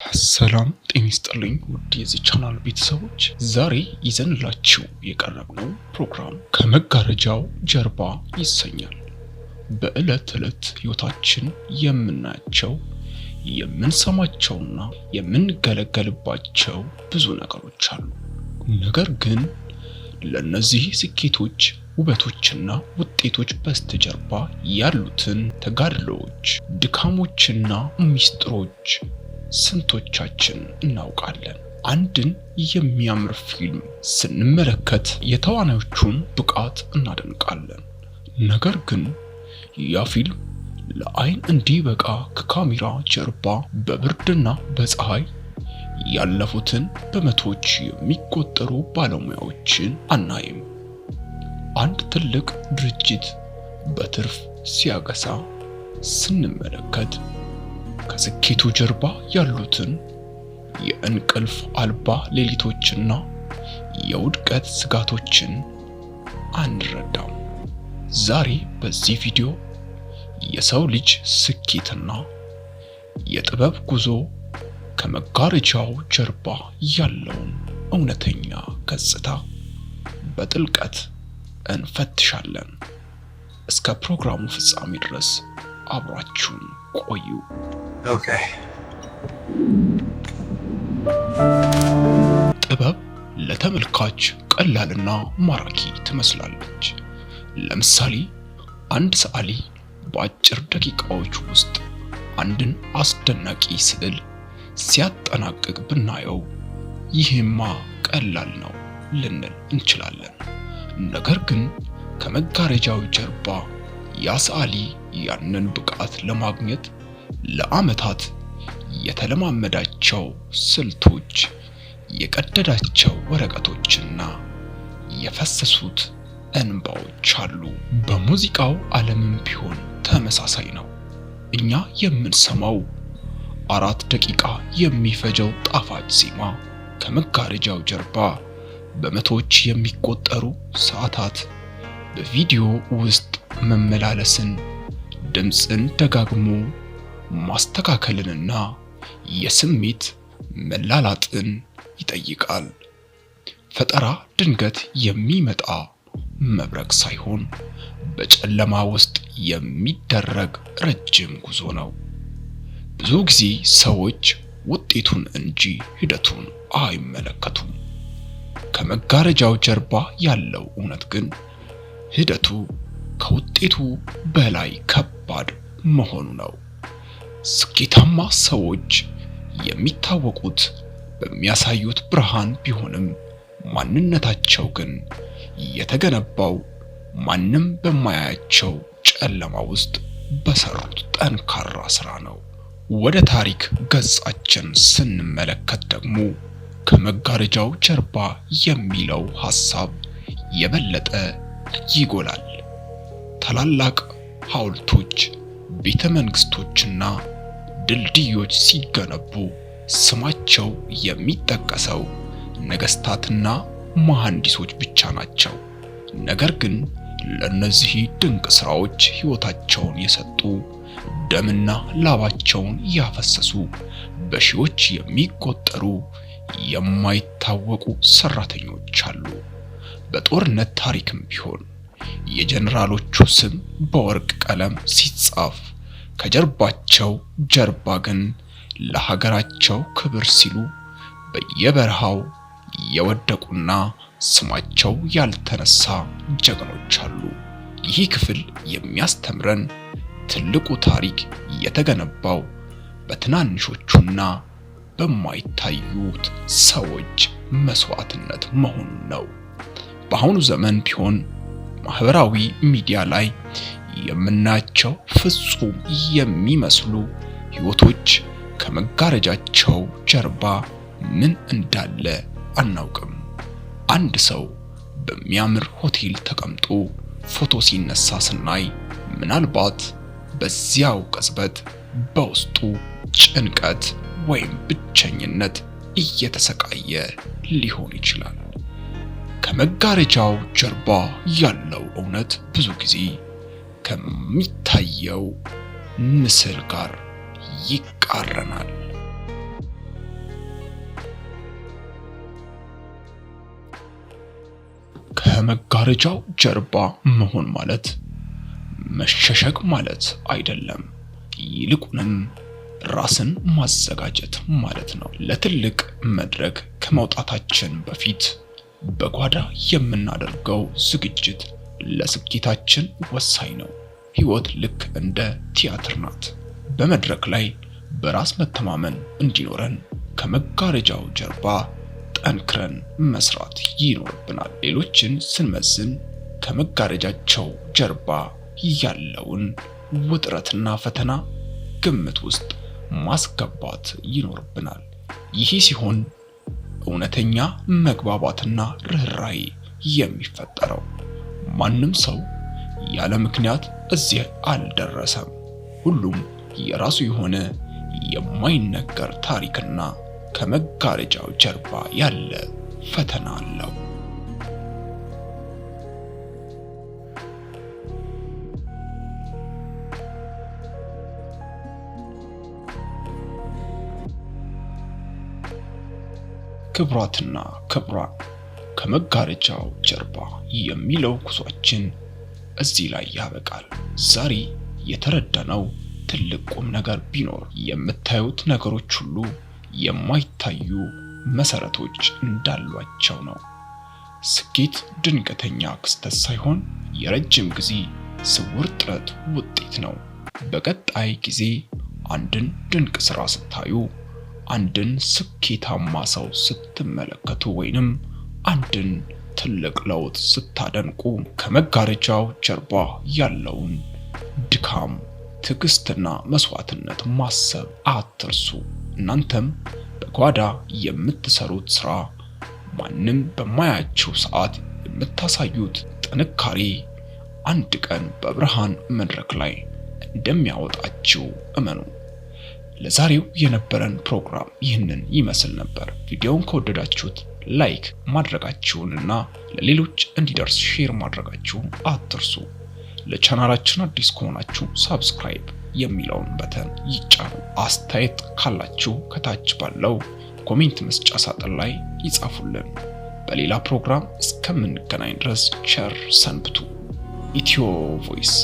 ሰላም ጤና ይስጥልኝ ውድ የዚህ ቻናል ቤተሰቦች፣ ዛሬ ይዘንላችሁ የቀረብነው ፕሮግራም ከመጋረጃው ጀርባ ይሰኛል። በዕለት ተዕለት ህይወታችን የምናያቸው የምንሰማቸውና የምንገለገልባቸው ብዙ ነገሮች አሉ። ነገር ግን ለነዚህ ስኬቶች፣ ውበቶችና ውጤቶች በስተጀርባ ያሉትን ተጋድሎዎች፣ ድካሞችና ሚስጥሮች ስንቶቻችን እናውቃለን? አንድን የሚያምር ፊልም ስንመለከት የተዋናዮቹን ብቃት እናደንቃለን። ነገር ግን ያ ፊልም ለአይን እንዲበቃ ከካሜራ ጀርባ በብርድና በፀሐይ ያለፉትን በመቶዎች የሚቆጠሩ ባለሙያዎችን አናይም። አንድ ትልቅ ድርጅት በትርፍ ሲያገሳ ስንመለከት ከስኬቱ ጀርባ ያሉትን የእንቅልፍ አልባ ሌሊቶችና የውድቀት ስጋቶችን አንረዳም። ዛሬ በዚህ ቪዲዮ የሰው ልጅ ስኬትና የጥበብ ጉዞ ከመጋረጃው ጀርባ ያለውን እውነተኛ ገጽታ በጥልቀት እንፈትሻለን። እስከ ፕሮግራሙ ፍጻሜ ድረስ አብራችሁን ቆዩ። ጥበብ ለተመልካች ቀላልና ማራኪ ትመስላለች። ለምሳሌ አንድ ሰዓሊ በአጭር ደቂቃዎች ውስጥ አንድን አስደናቂ ስዕል ሲያጠናቅቅ ብናየው ይህማ ቀላል ነው ልንል እንችላለን። ነገር ግን ከመጋረጃው ጀርባ ያ ሰዓሊ ያንን ብቃት ለማግኘት ለዓመታት የተለማመዳቸው ስልቶች፣ የቀደዳቸው ወረቀቶችና የፈሰሱት እንባዎች አሉ። በሙዚቃው ዓለምም ቢሆን ተመሳሳይ ነው። እኛ የምንሰማው 4 ደቂቃ የሚፈጀው ጣፋጭ ዜማ ከመጋረጃው ጀርባ በመቶዎች የሚቆጠሩ ሰዓታት በቪዲዮ ውስጥ መመላለስን፣ ድምፅን ደጋግሞ ማስተካከልንና የስሜት መላላጥን ይጠይቃል። ፈጠራ ድንገት የሚመጣ መብረቅ ሳይሆን በጨለማ ውስጥ የሚደረግ ረጅም ጉዞ ነው። ብዙ ጊዜ ሰዎች ውጤቱን እንጂ ሂደቱን አይመለከቱም። ከመጋረጃው ጀርባ ያለው እውነት ግን ሂደቱ ከውጤቱ በላይ ከባድ መሆኑ ነው። ስኬታማ ሰዎች የሚታወቁት በሚያሳዩት ብርሃን ቢሆንም ማንነታቸው ግን የተገነባው ማንም በማያያቸው ጨለማ ውስጥ በሰሩት ጠንካራ ስራ ነው። ወደ ታሪክ ገጻችን ስንመለከት ደግሞ ከመጋረጃው ጀርባ የሚለው ሐሳብ የበለጠ ይጎላል። ታላላቅ ሐውልቶች፣ ቤተ መንግስቶችና ድልድዮች ሲገነቡ ስማቸው የሚጠቀሰው ነገስታትና መሐንዲሶች ብቻ ናቸው። ነገር ግን ለነዚህ ድንቅ ስራዎች ሕይወታቸውን የሰጡ፣ ደምና ላባቸውን ያፈሰሱ በሺዎች የሚቆጠሩ የማይታወቁ ሰራተኞች አሉ። በጦርነት ታሪክም ቢሆን የጀነራሎቹ ስም በወርቅ ቀለም ሲጻፍ ከጀርባቸው ጀርባ ግን ለሀገራቸው ክብር ሲሉ በየበረሃው የወደቁና ስማቸው ያልተነሳ ጀግኖች አሉ። ይህ ክፍል የሚያስተምረን ትልቁ ታሪክ የተገነባው በትናንሾቹና በማይታዩት ሰዎች መስዋዕትነት መሆኑን ነው። በአሁኑ ዘመን ቢሆን ማህበራዊ ሚዲያ ላይ የምናያቸው ፍጹም የሚመስሉ ህይወቶች ከመጋረጃቸው ጀርባ ምን እንዳለ አናውቅም። አንድ ሰው በሚያምር ሆቴል ተቀምጦ ፎቶ ሲነሳ ስናይ ምናልባት በዚያው ቅጽበት በውስጡ ጭንቀት ወይም ብቸኝነት እየተሰቃየ ሊሆን ይችላል። ከመጋረጃው ጀርባ ያለው እውነት ብዙ ጊዜ ከሚታየው ምስል ጋር ይቃረናል። ከመጋረጃው ጀርባ መሆን ማለት መሸሸግ ማለት አይደለም። ይልቁንም ራስን ማዘጋጀት ማለት ነው። ለትልቅ መድረክ ከመውጣታችን በፊት በጓዳ የምናደርገው ዝግጅት ለስኬታችን ወሳኝ ነው። ሕይወት ልክ እንደ ቲያትር ናት። በመድረክ ላይ በራስ መተማመን እንዲኖረን ከመጋረጃው ጀርባ ጠንክረን መስራት ይኖርብናል። ሌሎችን ስንመዝን ከመጋረጃቸው ጀርባ ያለውን ውጥረትና ፈተና ግምት ውስጥ ማስገባት ይኖርብናል። ይህ ሲሆን እውነተኛ መግባባትና ርህራሄ የሚፈጠረው። ማንም ሰው ያለ ምክንያት እዚህ አልደረሰም። ሁሉም የራሱ የሆነ የማይነገር ታሪክና ከመጋረጃው ጀርባ ያለ ፈተና አለው። ክቡራትና ክቡራን፣ ከመጋረጃው ጀርባ የሚለው ጉዟችን እዚህ ላይ ያበቃል። ዛሬ የተረዳነው ትልቅ ቁም ነገር ቢኖር የምታዩት ነገሮች ሁሉ የማይታዩ መሰረቶች እንዳሏቸው ነው። ስኬት ድንገተኛ ክስተት ሳይሆን የረጅም ጊዜ ስውር ጥረት ውጤት ነው። በቀጣይ ጊዜ አንድን ድንቅ ስራ ስታዩ፣ አንድን ስኬታማ ሰው ስትመለከቱ ወይንም አንድን ትልቅ ለውጥ ስታደንቁ ከመጋረጃው ጀርባ ያለውን ድካም፣ ትዕግስትና መስዋዕትነት ማሰብ አትርሱ። እናንተም በጓዳ የምትሰሩት ስራ፣ ማንም በማያችሁ ሰዓት የምታሳዩት ጥንካሬ አንድ ቀን በብርሃን መድረክ ላይ እንደሚያወጣችሁ እመኑ። ለዛሬው የነበረን ፕሮግራም ይህንን ይመስል ነበር። ቪዲዮውን ከወደዳችሁት ላይክ ማድረጋችሁንና ለሌሎች እንዲደርስ ሼር ማድረጋችሁን አትርሱ። ለቻናላችን አዲስ ከሆናችሁ ሳብስክራይብ የሚለውን በተን ይጫኑ። አስተያየት ካላችሁ ከታች ባለው ኮሜንት መስጫ ሳጥን ላይ ይጻፉልን። በሌላ ፕሮግራም እስከምንገናኝ ድረስ ቸር ሰንብቱ። ኢትዮ ቮይስ